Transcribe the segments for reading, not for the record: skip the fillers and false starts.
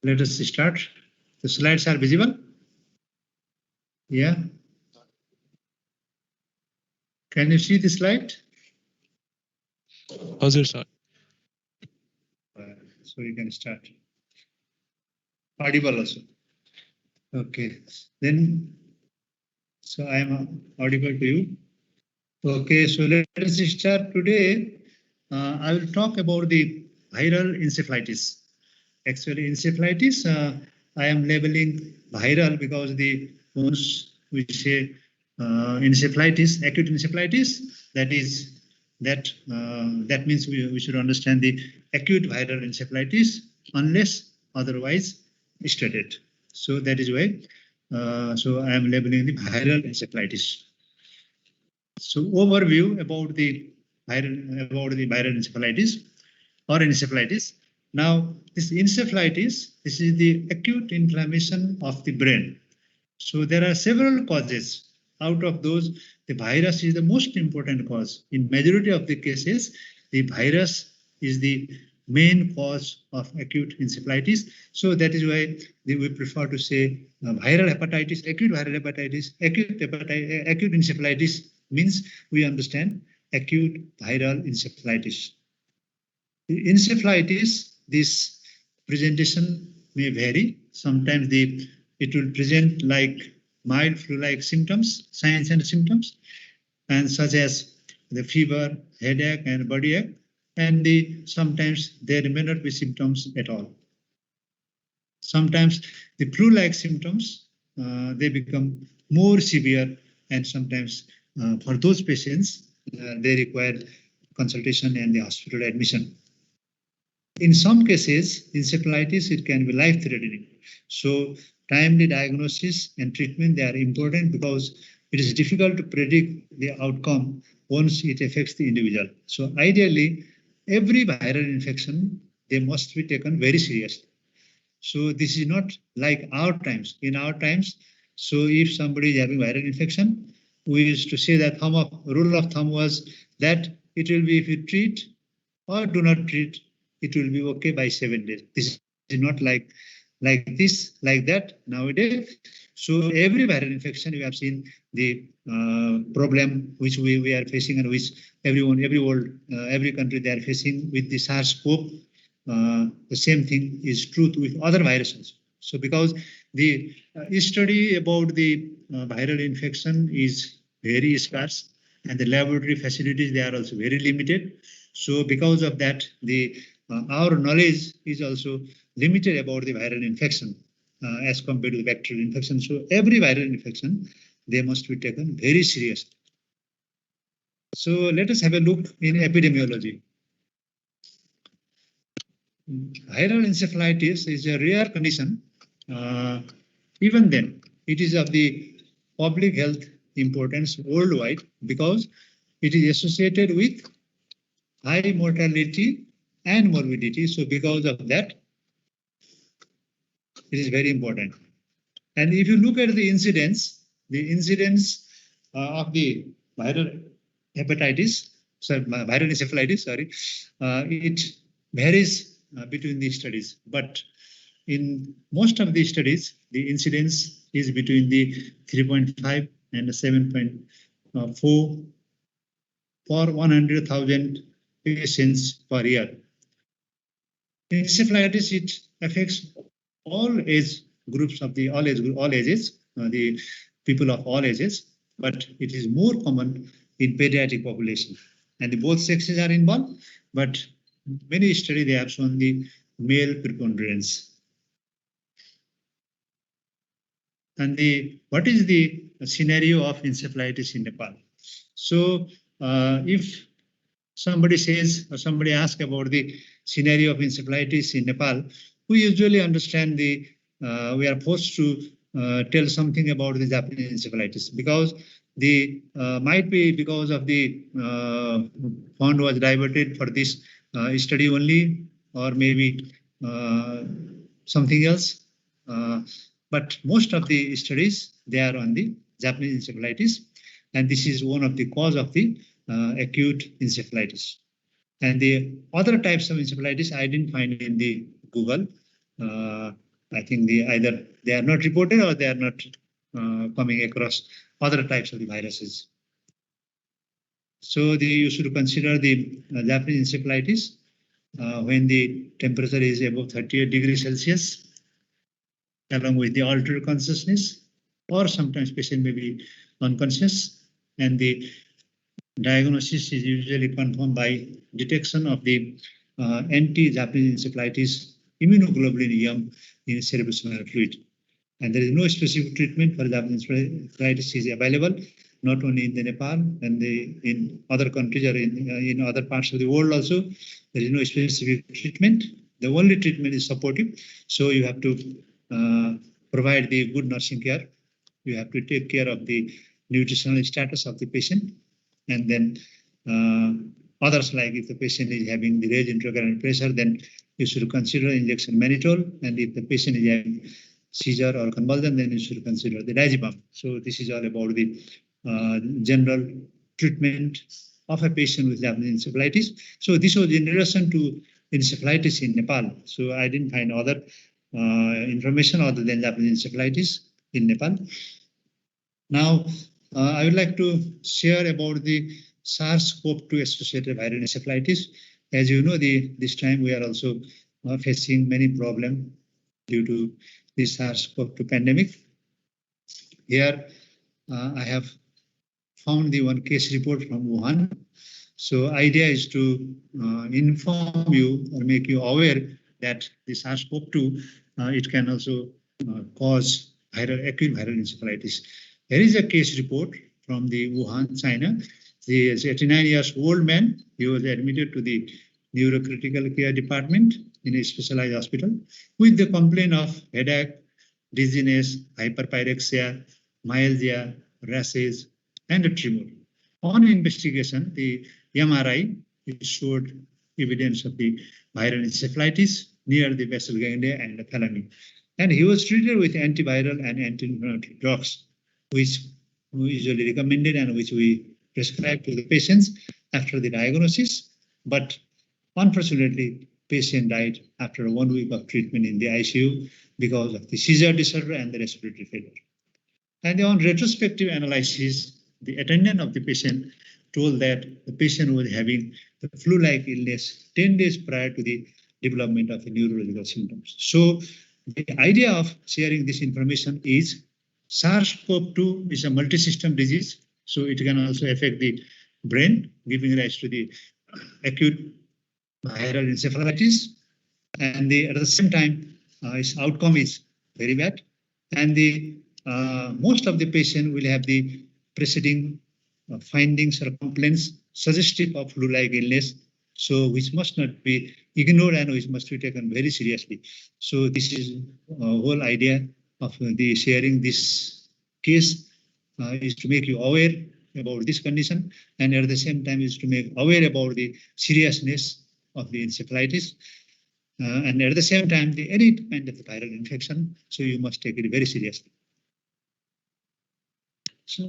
Let us start. The slides are visible? Yeah. Can you see the slide? Hazır sir. So you can start. Audible also. Okay. Then, so I am audible to you. Okay, so let us start today. I will talk about the viral encephalitis. Actually, encephalitis, I am labeling viral because the once we say encephalitis, acute encephalitis, that means we should understand the acute viral encephalitis unless otherwise stated. So that is why. So I am labeling the viral encephalitis. So overview about the viral encephalitis or encephalitis. Now, this encephalitis, this is the acute inflammation of the brain. So there are several causes. Out of those, the virus is the most important cause. In majority of the cases, the virus is the main cause of acute encephalitis. So that is why we prefer to say viral hepatitis, acute viral hepatitis, acute encephalitis means we understand acute viral encephalitis. The encephalitis, this presentation may vary. Sometimes it will present like mild flu-like symptoms, signs and symptoms, and such as the fever, headache, and body ache. And sometimes there may not be symptoms at all. Sometimes the flu-like symptoms, they become more severe, and sometimes for those patients, they require consultation and the hospital admission. In some cases, encephalitis, it can be life-threatening. So timely diagnosis and treatment, they are important because it is difficult to predict the outcome once it affects the individual. So ideally, every viral infection, they must be taken very seriously. So this is not like our times. In our times, so if somebody is having viral infection, we used to say that rule of thumb was that it will be if you treat or do not treat, it will be okay by 7 days. This is not like that nowadays. So every viral infection, we have seen the problem which we are facing and which every country they are facing with the SARS-CoV. The same thing is true with other viruses. So because the study about the viral infection is very scarce and the laboratory facilities, they are also very limited. So because of that, our knowledge is also limited about the viral infection as compared to the bacterial infection. So every viral infection, they must be taken very seriously. So let us have a look in epidemiology. Viral encephalitis is a rare condition. Even then, it is of the public health importance worldwide because it is associated with high mortality and morbidity. So because of that, it is very important. And if you look at the incidence of the viral hepatitis, viral encephalitis, it varies between the studies. But in most of the studies, the incidence is between the 3.5 and 7.4 for 100,000 patients per year. Encephalitis, it affects all age groups of all ages, the people of all ages, but it is more common in pediatric population. And both sexes are involved, but many studies, they have shown the male preponderance. And what is the scenario of encephalitis in Nepal? So if somebody says or somebody asks about the scenario of encephalitis in Nepal, we usually understand we are forced to tell something about the Japanese encephalitis because might be because of the fund was diverted for this study only, or maybe something else. But most of the studies, they are on the Japanese encephalitis, and this is one of the cause of the acute encephalitis. And the other types of encephalitis I didn't find in the Google. I think either they are not reported or they are not coming across other types of the viruses. So you should consider the Japanese encephalitis when the temperature is above 38 degrees Celsius, along with the altered consciousness, or sometimes patient may be unconscious, and the diagnosis is usually confirmed by detection of the anti-Japanese encephalitis immunoglobulin EM in cerebrospinal fluid. And there is no specific treatment for Japanese encephalitis is available, not only in the Nepal and in other countries or in other parts of the world also. There is no specific treatment. The only treatment is supportive. So you have to provide the good nursing care. You have to take care of the nutritional status of the patient. And then others, like if the patient is having the raised intracranial pressure, then you should consider injection mannitol. And if the patient is having seizure or convulsion, then you should consider the diazepam. So this is all about the general treatment of a patient with Japanese encephalitis. So this was in relation to encephalitis in Nepal. So I didn't find other information other than Japanese encephalitis in Nepal. Now, I would like to share about the SARS-CoV-2 associated viral encephalitis. As you know, this time we are also facing many problems due to the SARS-CoV-2 pandemic. Here, I have found the one case report from Wuhan. So idea is to inform you or make you aware that the SARS-CoV-2, it can also cause acute viral encephalitis. There is a case report from the Wuhan, China. He is 89 years old man. He was admitted to the neurocritical care department in a specialized hospital with the complaint of headache, dizziness, hyperpyrexia, myalgia, rashes, and a tremor. On investigation, the MRI showed evidence of the viral encephalitis near the basal ganglia and the thalami. And he was treated with antiviral and anti-inflammatory drugs, which we usually recommended and which we prescribe to the patients after the diagnosis. But unfortunately, patient died after 1 week of treatment in the ICU because of the seizure disorder and the respiratory failure. And on retrospective analysis, the attendant of the patient told that the patient was having the flu-like illness 10 days prior to the development of the neurological symptoms. So the idea of sharing this information is SARS-CoV-2 is a multi-system disease, so it can also affect the brain, giving rise to the acute viral encephalitis. And at the same time, its outcome is very bad. And most of the patient will have the preceding findings or complaints suggestive of flu-like illness, so which must not be ignored and which must be taken very seriously. So this is whole idea of the sharing this case is to make you aware about this condition, and at the same time is to make aware about the seriousness of the encephalitis, and at the same time any kind of viral infection. So you must take it very seriously. So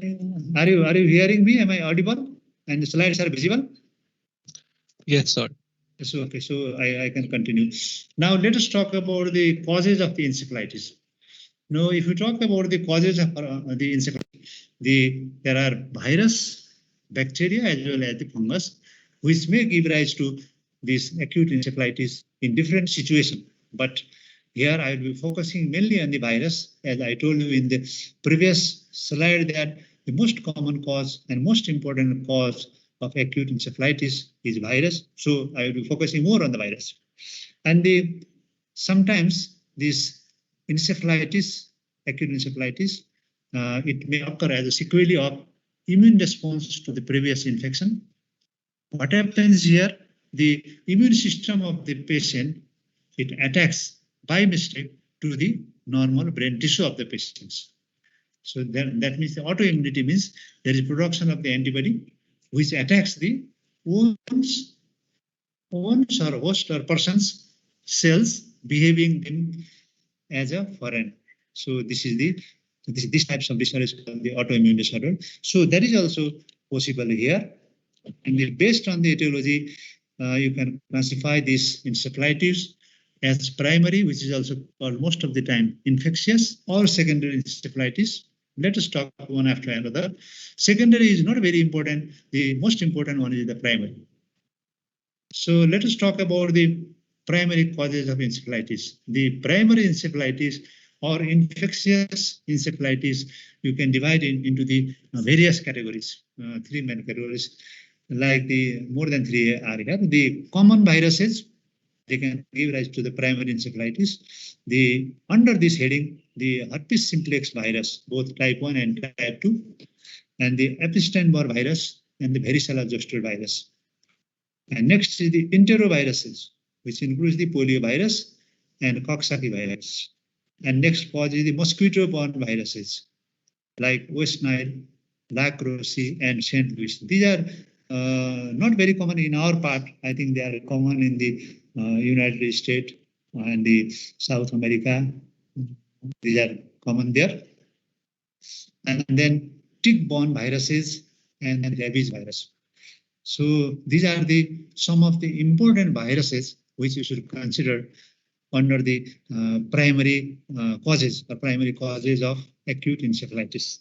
are you hearing me? Am I audible? And the slides are visible? Yes, sir. So okay, so I can continue. Now let us talk about the causes of the encephalitis. Now, if you talk about the causes of the encephalitis, there are virus, bacteria, as well as the fungus, which may give rise to this acute encephalitis in different situations. But here I will be focusing mainly on the virus. As I told you in the previous slide, that the most common cause and most important cause of acute encephalitis is virus. So I will be focusing more on the virus. And sometimes this encephalitis, acute encephalitis, it may occur as a sequelae of immune response to the previous infection. What happens here, the immune system of the patient, it attacks by mistake to the normal brain tissue of the patients. So that means the autoimmunity means there is production of the antibody which attacks the wounds or host or person's cells, behaving them as a foreign. So this is this types of disorder is called the autoimmune disorder. So that is also possible here. And based on the etiology, you can classify this encephalitis as primary, which is also called most of the time infectious, or secondary encephalitis. Let us talk one after another. Secondary is not very important. The most important one is the primary. So let us talk about the primary causes of encephalitis. The primary encephalitis or infectious encephalitis, you can divide into the various categories, three main categories, like the more than three are here. The common viruses, they can give rise to the primary encephalitis. Under this heading, the herpes simplex virus, both type 1 and type 2, and the Epstein-Barr virus and the varicella zoster virus. And next is the enteroviruses, which includes the poliovirus and Coxsackie virus. And next cause is the mosquito-borne viruses like West Nile, La Crosse, and St. Louis. These are not very common in our part. I think they are common in the United States and the South America. These are common there. And then tick-borne viruses and rabies virus. So these are some of the important viruses which you should consider under the primary causes of acute encephalitis.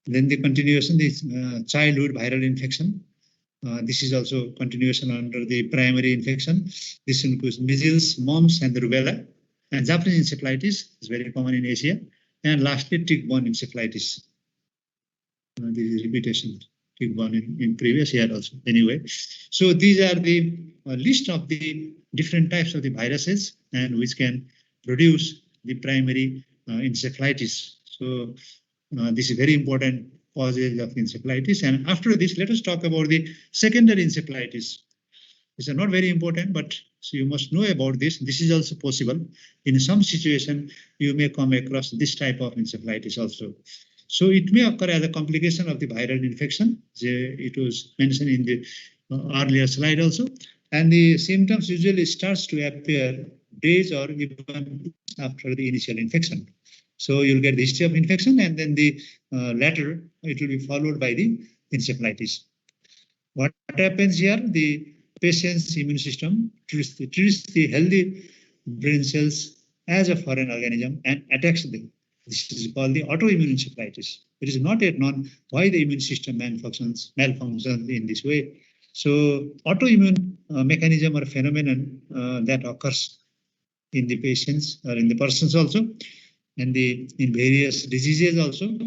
Then the continuation is childhood viral infection. This is also continuation under the primary infection. This includes measles, mumps, and rubella. And Japanese encephalitis is very common in Asia. And lastly, tick-borne encephalitis. This is repetition. Tick-borne in previous year also. Anyway, so these are the list of the different types of the viruses and which can produce the primary encephalitis. So this is very important causes of encephalitis. And after this, let us talk about the secondary encephalitis. These are not very important, but so you must know about this. This is also possible. In some situation, you may come across this type of encephalitis also. So it may occur as a complication of the viral infection. It was mentioned in the earlier slide also. And the symptoms usually starts to appear days or even after the initial infection. So you'll get the history of infection, and then the latter, it will be followed by the encephalitis. What happens here? The patient's immune system treats the healthy brain cells as a foreign organism and attacks them. This is called the autoimmune encephalitis. It is not yet known why the immune system malfunctions in this way. So autoimmune mechanism or phenomenon that occurs in the patients or in the persons also, and in various diseases also.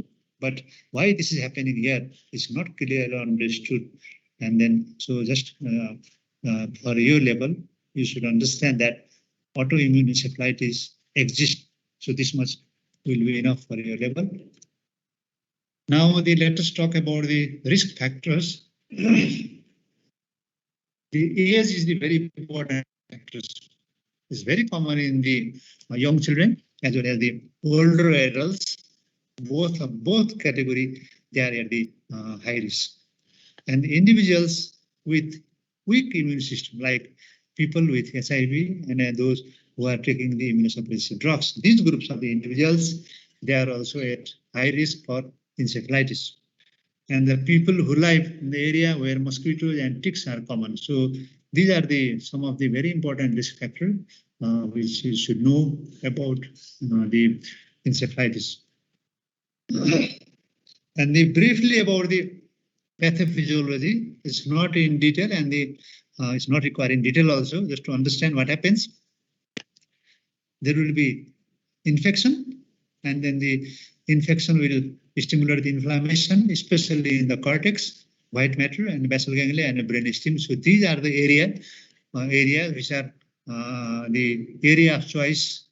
But why this is happening here is not clearly understood. And then, so just for your level, you should understand that autoimmune encephalitis exists. So this much will be enough for your level. Now, let us talk about the risk factors. The age is the very important factors. It's very common in the young children as well as the older adults. Both category, they are at the high risk. And individuals with weak immune system, like people with HIV and those who are taking the immunosuppressive drugs, these groups of the individuals, they are also at high risk for encephalitis. And the people who live in the area where mosquitoes and ticks are common. So these are some of the very important risk factors which you should know about the encephalitis. And briefly about the pathophysiology, it's not in detail, and it's not requiring detail also, just to understand what happens. There will be infection, and then the infection will stimulate the inflammation, especially in the cortex, white matter, and basal ganglia and brainstem. So these are the areas which are the area of choice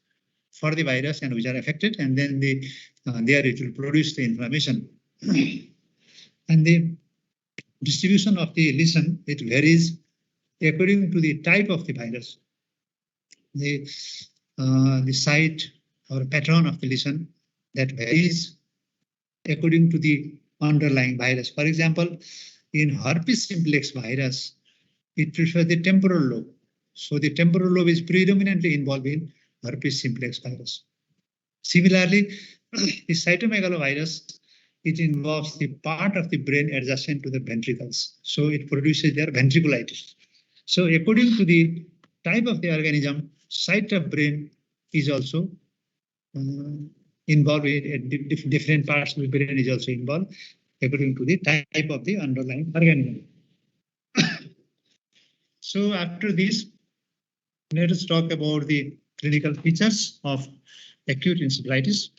for the virus and which are affected, and then there it will produce the inflammation. And the distribution of the lesion, it varies according to the type of the virus. The site or pattern of the lesion, that varies according to the underlying virus. For example, in herpes simplex virus, it prefers the temporal lobe. So the temporal lobe is predominantly involved in herpes simplex virus. Similarly, the cytomegalovirus, it involves the part of the brain adjacent to the ventricles. So it produces their ventriculitis. So according to the type of the organism, site of brain is also involved in different parts of the brain is also involved according to the type of the underlying organism. So after this, let us talk about the clinical features of acute encephalitis.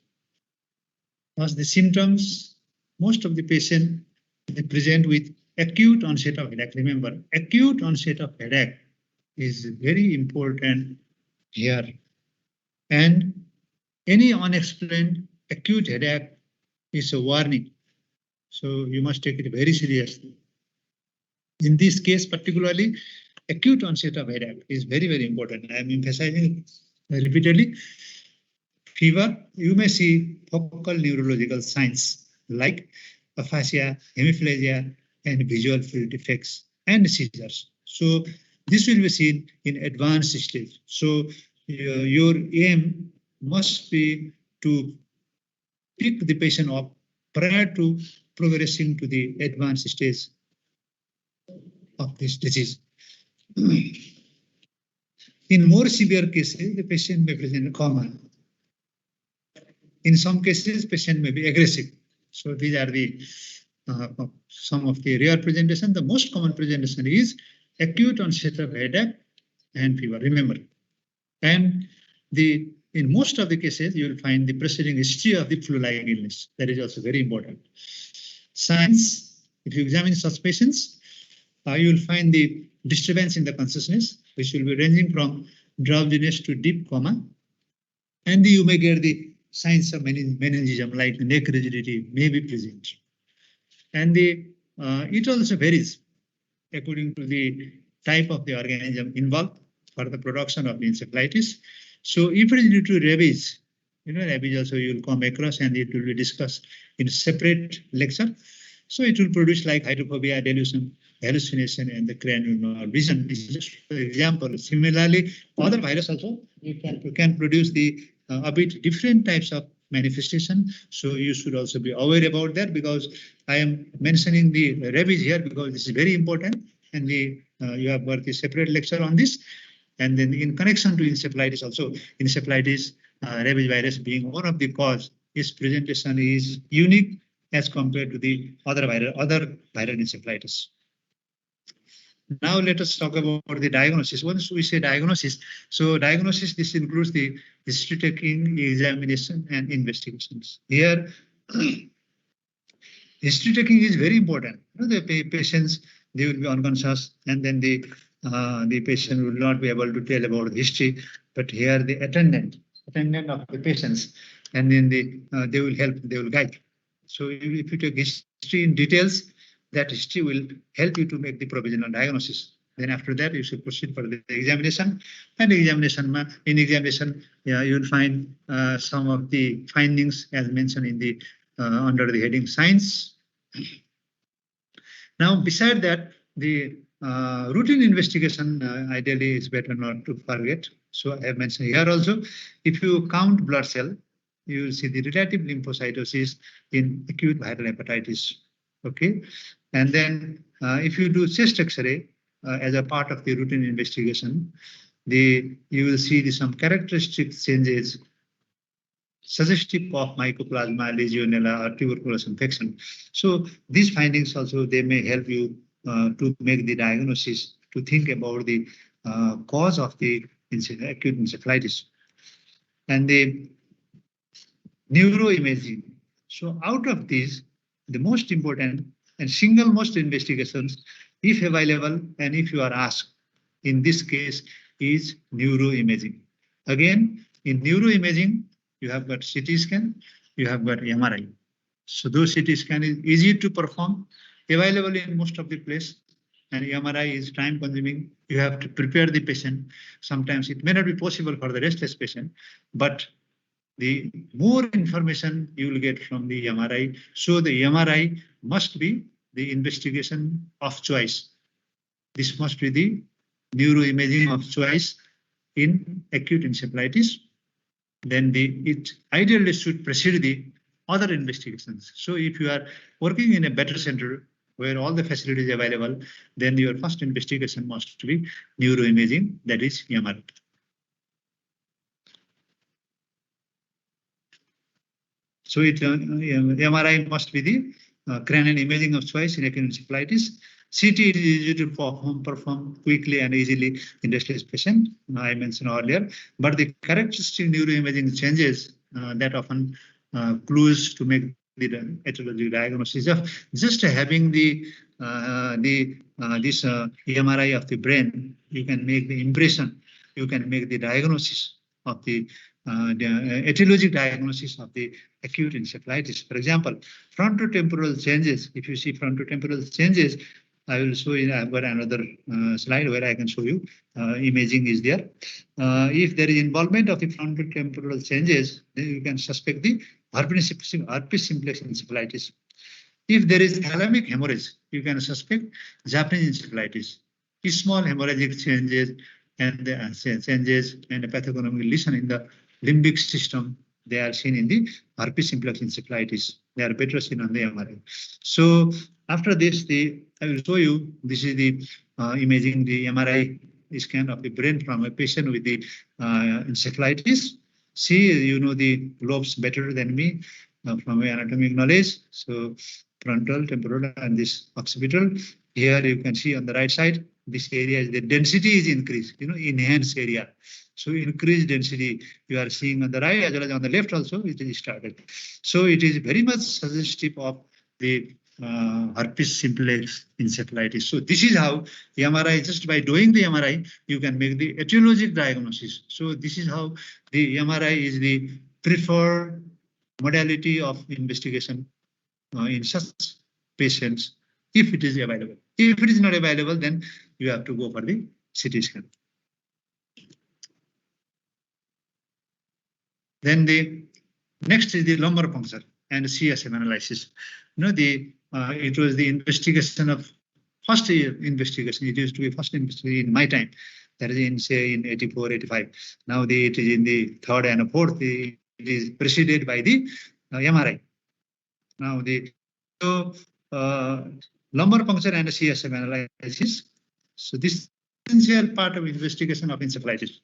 As the symptoms, most of the patient they present with acute onset of headache. Remember, acute onset of headache is very important here. And any unexplained acute headache is a warning. So you must take it very seriously. In this case, particularly, acute onset of headache is very, very important. I am emphasizing repeatedly. Fever, you may see focal neurological signs like aphasia, hemiplegia, and visual field defects and seizures. So this will be seen in advanced stage. So your aim must be to pick the patient up prior to progressing to the advanced stage of this disease. In more severe cases, the patient may present a coma. In some cases, patient may be aggressive. So these are the some of the rare presentation. The most common presentation is acute onset of headache and fever. Remember, and in most of the cases, you will find the preceding history of the flu-like illness. That is also very important. Signs, if you examine such patients, you will find the disturbance in the consciousness, which will be ranging from drowsiness to deep coma. And you may get the signs of meningism, like neck rigidity may be present. And it also varies according to the type of the organism involved for the production of encephalitis. So if it is due to rabies, rabies also you will come across and it will be discussed in a separate lecture. So it will produce like hydrophobia, delusion, hallucination, and the cranial vision. This is just an example. Similarly, other viruses also you can produce the a bit different types of manifestation. So you should also be aware about that, because I am mentioning the rabies here because this is very important, and you have got a separate lecture on this. And then in connection to encephalitis also, encephalitis, rabies virus being one of the cause, its presentation is unique as compared to the other viral encephalitis. Now let us talk about the diagnosis. Once we say diagnosis, so diagnosis, this includes the history taking, examination, and investigations. Here, history taking is very important. The patients, they will be unconscious, and then the patient will not be able to tell about the history. But here, the attendant of the patients, and then they will help, they will guide. So if you take history in details, that history will help you to make the provisional diagnosis. Then after that, you should proceed for the examination. And in examination, you will find some of the findings as mentioned in the under the heading science. Now, beside that, the routine investigation ideally is better not to forget. So I have mentioned here also, if you count blood cell, you will see the relative lymphocytosis in acute viral hepatitis. Okay, and then if you do chest X-ray as a part of the routine investigation, you will see some characteristic changes suggestive of Mycoplasma, Legionella, or tuberculosis infection. So these findings also, they may help you to make the diagnosis, to think about the cause of the acute encephalitis. And the neuroimaging. So out of these, the most important and single most investigations, if available and if you are asked, in this case, is neuroimaging. Again, in neuroimaging, you have got CT scan, you have got MRI. So those CT scan is easy to perform, available in most of the place, and MRI is time consuming. You have to prepare the patient. Sometimes it may not be possible for the restless patient, but the more information you will get from the MRI. So the MRI must be the investigation of choice. This must be the neuroimaging of choice in acute encephalitis. Then it ideally should precede the other investigations. So if you are working in a better center, where all the facilities available, then your first investigation must be neuroimaging, that is MRI. So MRI must be the cranial imaging of choice in acute encephalitis. CT is easy to perform quickly and easily in restless patient, I mentioned earlier, but the characteristic neuroimaging changes that often clues to make the etiology diagnosis of just having this MRI of the brain. You can make the impression, you can make the diagnosis of the etiologic diagnosis of the acute encephalitis. For example, frontotemporal changes. If you see frontotemporal changes, I will show you. I've got another slide where I can show you imaging is there. If there is involvement of the frontotemporal changes, then you can suspect the herpes simplex encephalitis. If there is thalamic hemorrhage, you can suspect Japanese encephalitis. Small hemorrhagic changes and a pathognomic lesion in the limbic system, they are seen in the herpes simplex encephalitis. They are better seen on the MRI. So after this, I will show you, this is the imaging, the MRI scan of the brain from a patient with the encephalitis. See, you know the lobes better than me from my anatomic knowledge. So frontal, temporal, and this occipital. Here you can see on the right side, this area is the density is increased, enhanced area. So increased density you are seeing on the right as well as on the left also it is started. So it is very much suggestive of the herpes simplex encephalitis. So this is how the MRI, just by doing the MRI, you can make the etiologic diagnosis. So this is how the MRI is the preferred modality of investigation in such patients if it is available. If it is not available, then you have to go for the CT scan. Then the next is the lumbar puncture and CSF analysis. It was the investigation of first investigation. It used to be first investigation in my time. That is in say in 84, 85. Now it is in the third and fourth. It is preceded by the MRI. Now lumbar puncture and CSF analysis. So this essential part of investigation of encephalitis,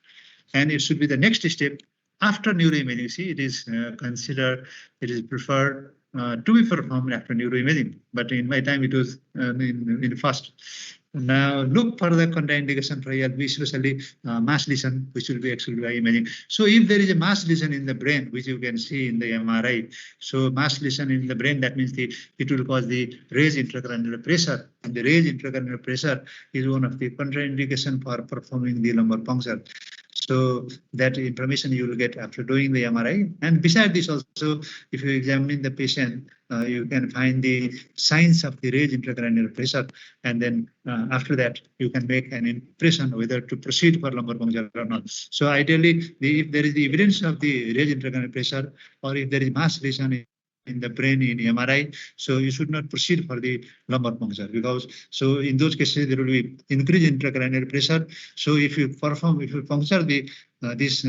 and it should be the next step after neuroimaging. See, it is considered, it is preferred to be performed after neuroimaging, but in my time it was in first. Now look for the contraindication for ELB, especially mass lesion, which will be actually by imaging. So if there is a mass lesion in the brain, which you can see in the MRI, so mass lesion in the brain, that means it will cause the raised intracranial pressure, and the raised intracranial pressure is one of the contraindication for performing the lumbar puncture. So that information you will get after doing the MRI. And besides this also, if you examine the patient, you can find the signs of the raised intracranial pressure. And then after that, you can make an impression whether to proceed for lumbar puncture or not. So ideally, if there is the evidence of the raised intracranial pressure, or if there is mass lesion in the brain in MRI, so you should not proceed for the lumbar puncture, because so in those cases there will be increased intracranial pressure. So if you puncture the this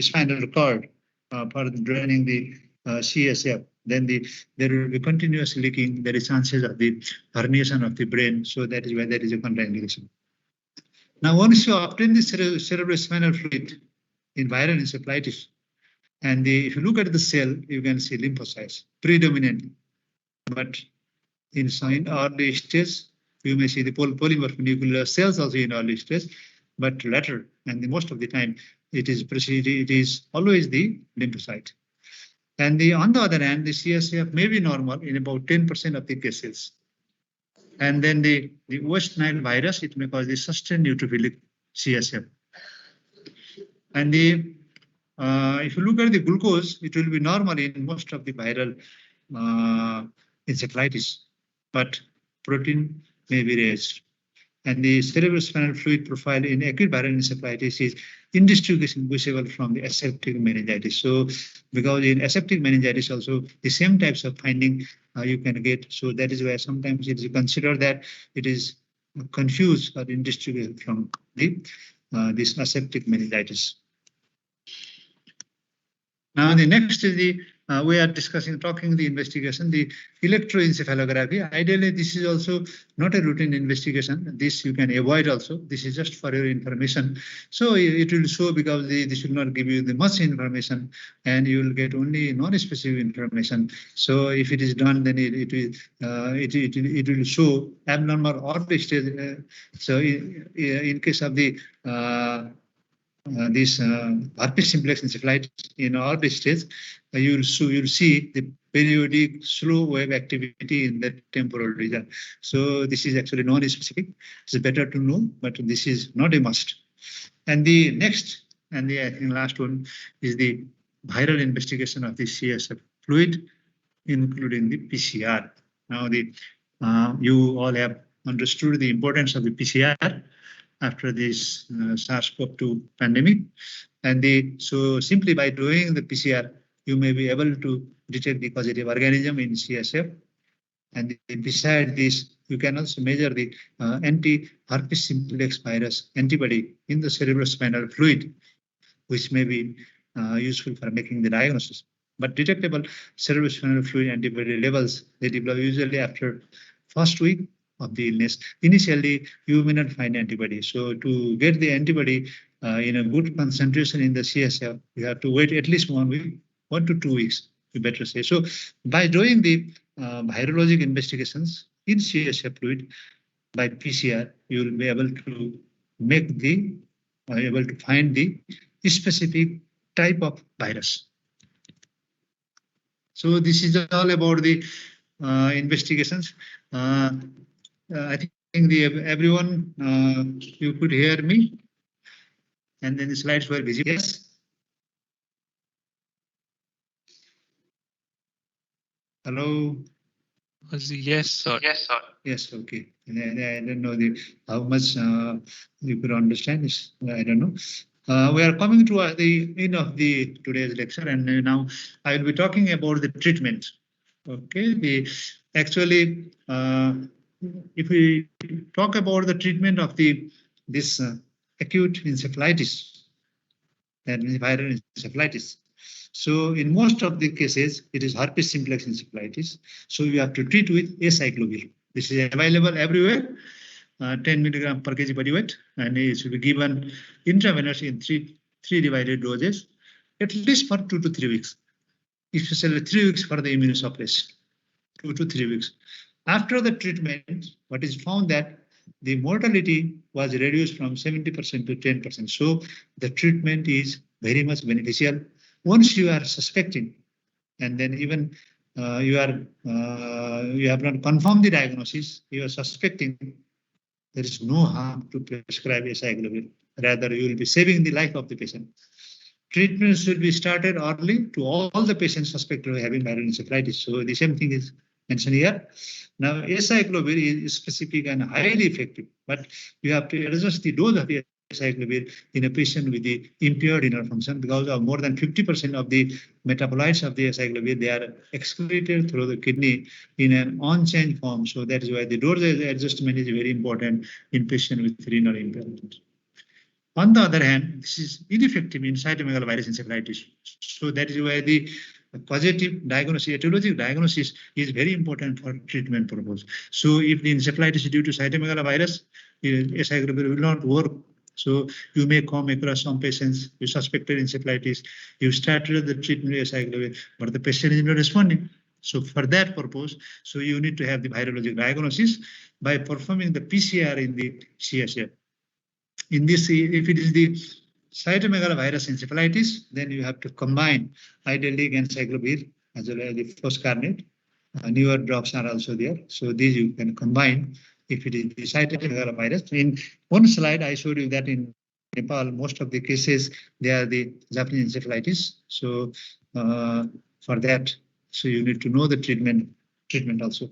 spinal cord for draining the CSF, then there will be continuous leaking. There is chances of the herniation of the brain. So that is why there is a contraindication. Now, once you obtain the cerebrospinal fluid in viral encephalitis, and if you look at the cell, you can see lymphocytes predominantly. But in early stage, you may see the polymorphic nuclear cells also in early stage, but later, and most of the time, it is always the lymphocyte. And on the other hand, the CSF may be normal in about 10% of the cases. And then the West Nile virus, it may cause the sustained neutrophilic CSF. And if you look at the glucose, it will be normal in most of the viral encephalitis, but protein may be raised. And the cerebrospinal fluid profile in acute viral encephalitis is indistinguishable from the aseptic meningitis. So, because in aseptic meningitis also the same types of finding you can get. So that is why sometimes it is considered that it is confused or indistinguishable from the this aseptic meningitis. Now the next is the we are talking the investigation, the electroencephalography. Ideally, this is also not a routine investigation. This you can avoid also. This is just for your information. So it will show, because this will not give you the much information, and you will get only non-specific information. So if it is done, then it will show abnormal orbit stage. So in case of the this herpes simplex encephalitis in orbit stage, you'll see the periodic slow wave activity in the temporal region. So this is actually non-specific. It's better to know, but this is not a must. And the next, and the I think last one, is the viral investigation of the CSF fluid, including the PCR. Now you all have understood the importance of the PCR after this SARS-CoV-2 pandemic. And so simply by doing the PCR, you may be able to detect the causative organism in CSF. And beside this, you can also measure the anti-herpes simplex virus antibody in the cerebrospinal fluid, which may be useful for making the diagnosis. But detectable cerebrospinal fluid antibody levels, they develop usually after first week of the illness. Initially, you may not find antibody. So to get the antibody in a good concentration in the CSF, you have to wait at least 1 week, 1 to 2 weeks, you better say. So by doing the virologic investigations in CSF fluid by PCR, you will be able to make able to find the specific type of virus. So this is all about the investigations. I think everyone, you could hear me, and then the slides were visible. Yes. Hello. Yes, sir. Yes, sir. Yes. Okay. I don't know how much you could understand. I don't know. We are coming to the end of today's lecture, and now I will be talking about the treatment. Okay. Actually, if we talk about the treatment of this acute encephalitis, that means viral encephalitis. So in most of the cases, it is herpes simplex encephalitis. So you have to treat with acyclovir. This is available everywhere, 10 milligram per kg body weight, and it should be given intravenous in three divided doses, at least for 2 to 3 weeks, especially 3 weeks for the immunosuppression, 2 to 3 weeks. After the treatment, what is found that the mortality was reduced from 70% to 10%. So the treatment is very much beneficial. Once you are suspecting, and then even you have not confirmed the diagnosis, you are suspecting, there is no harm to prescribe acyclovir. Rather, you will be saving the life of the patient. Treatment should be started early to all the patients suspected of having viral encephalitis. So the same thing is mentioned here. Now, acyclovir is specific and highly effective, but you have to adjust the dose of acyclovir in a patient with the impaired renal function, because of more than 50% of the metabolites of the acyclovir, they are excreted through the kidney in an unchanged form. So that is why the dose adjustment is very important in patient with renal impairment. On the other hand, this is ineffective in cytomegalovirus encephalitis. So that is why the causative diagnosis, etiologic diagnosis is very important for treatment purpose. So if the encephalitis is due to cytomegalovirus, acyclovir will not work. So you may come across some patients, you suspected encephalitis, you started the treatment with acyclovir, but the patient is not responding. So for that purpose, so you need to have the virologic diagnosis by performing the PCR in the CSF. In this, if it is the cytomegalovirus encephalitis, then you have to combine ideally acyclovir as well as the foscarnet. Newer drugs are also there. So these you can combine if it is the cytomegalovirus. In one slide, I showed you that in Nepal, most of the cases, they are the Japanese encephalitis. So for that, so you need to know the treatment also.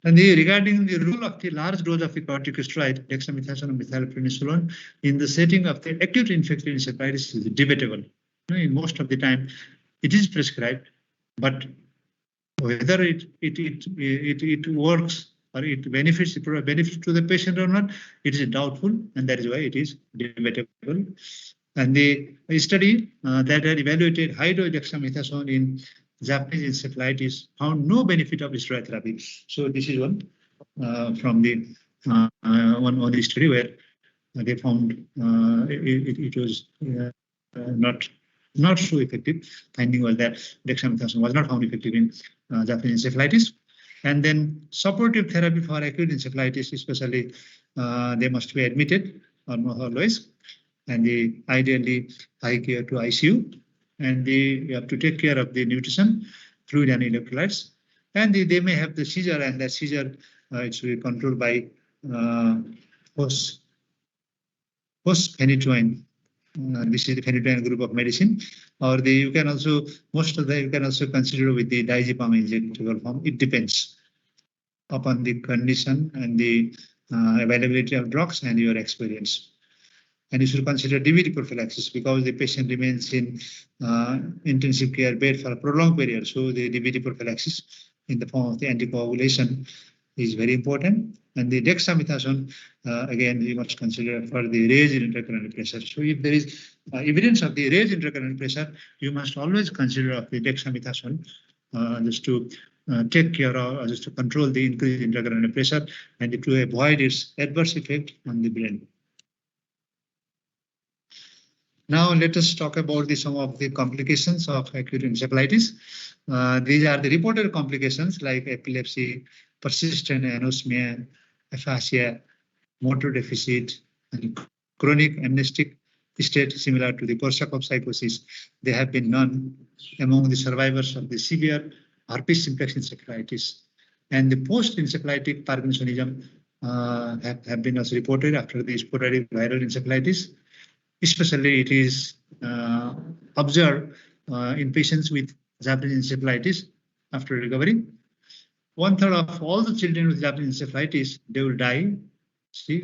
And regarding the role of the large dose of the corticosteroid, dexamethasone and methylprednisolone, in the setting of the acute infectious encephalitis is debatable. In most of the time, it is prescribed, but whether it works or it benefits to the patient or not, it is doubtful, and that is why it is debatable. And the study that had evaluated high-dose dexamethasone in Japanese encephalitis found no benefit of steroid therapy. So this is one from the one study where they found it was not so effective. Finding was that dexamethasone was not found effective in Japanese encephalitis. And then supportive therapy for acute encephalitis, especially they must be admitted always, and ideally high care to ICU, and you have to take care of the nutrition, fluid and electrolytes, and they may have the seizure, and that seizure it should be controlled by phenytoin. This is the phenytoin group of medicine, or you can also you can also consider with the diazepam injectable form. It depends upon the condition and the availability of drugs and your experience. And you should consider DVT prophylaxis because the patient remains in intensive care bed for a prolonged period. So the DVT prophylaxis in the form of the anticoagulation is very important. And the dexamethasone, again, you must consider for the raised intracranial pressure. So if there is evidence of the raised intracranial pressure, you must always consider of the dexamethasone just to take care of, just to control the increased intracranial pressure and to avoid its adverse effect on the brain. Now let us talk about some of the complications of acute encephalitis. These are the reported complications like epilepsy, persistent anosmia, aphasia, motor deficit, and chronic amnestic state similar to the Korsakoff psychosis. They have been known among the survivors of the severe herpes simplex encephalitis. And the post-encephalitic Parkinsonism have been also reported after the sporadic viral encephalitis. Especially it is observed in patients with Japanese encephalitis after recovery. 1/3 of all the children with Japanese encephalitis, they will die. See,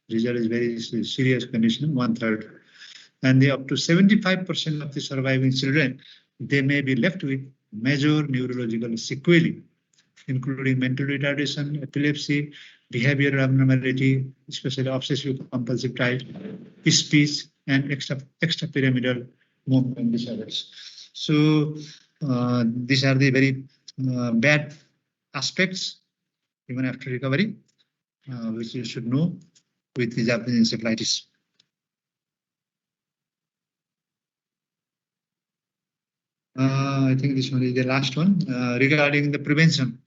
result is very serious condition, 1/3. And up to 75% of the surviving children, they may be left with major neurological sequelae, including mental retardation, epilepsy, behavioral abnormality, especially obsessive compulsive type, speech, and extrapyramidal movement disorders. So these are the very bad aspects even after recovery, which you should know with the Japanese encephalitis. I think this one is the last one regarding the prevention.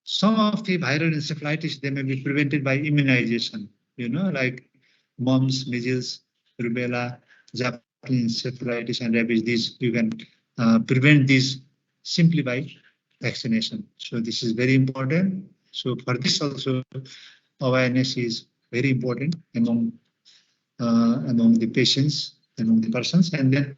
Some of the viral encephalitis, they may be prevented by immunization, like mumps, measles, rubella, Japanese encephalitis, and rabies. These you can prevent these simply by vaccination. So this is very important. So for this also, awareness is very important among the patients, among the persons. And then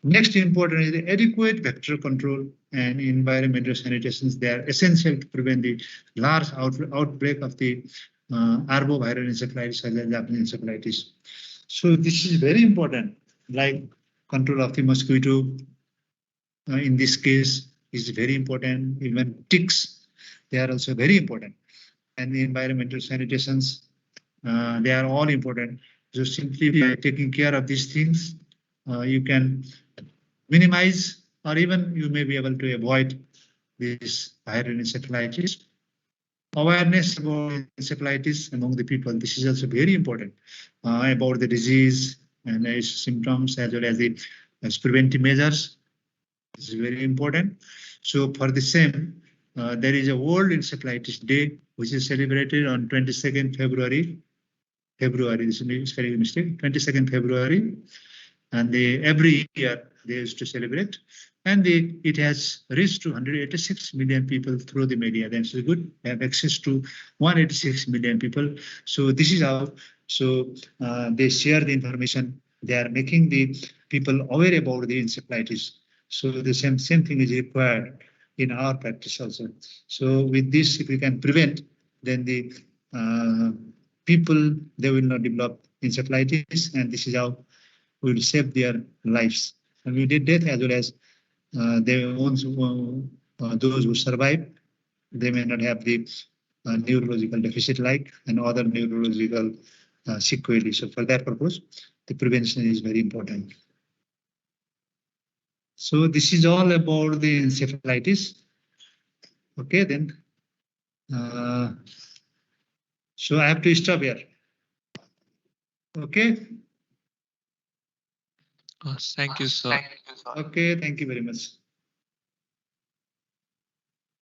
next important is the adequate vector control and environmental sanitations. They are essential to prevent the large outbreak of the arboviral encephalitis such as Japanese encephalitis. So this is very important, like control of the mosquito in this case is very important. Even ticks, they are also very important. And the environmental sanitations, they are all important. So simply by taking care of these things, you can minimize, or even you may be able to avoid this viral encephalitis. Awareness about encephalitis among the people, this is also very important, about the disease and its symptoms as well as the preventive measures. This is very important. So for the same, there is a World Encephalitis Day, which is celebrated on 22nd February. This is very mistake, 22nd February. And every year they used to celebrate, and it has reached to 186 million people through the media. That's good. They have access to 186 million people. So this is how. So they share the information. They are making the people aware about the encephalitis. So the same thing is required in our practice also. So with this, if we can prevent, then the people, they will not develop encephalitis, and this is how we will save their lives. And we did that as well as those who survive, they may not have the neurological deficit like and other neurological sequelae. So for that purpose, the prevention is very important. So this is all about the encephalitis. Okay, then. So I have to stop here. Okay. Thank you, sir. Okay, thank you very much.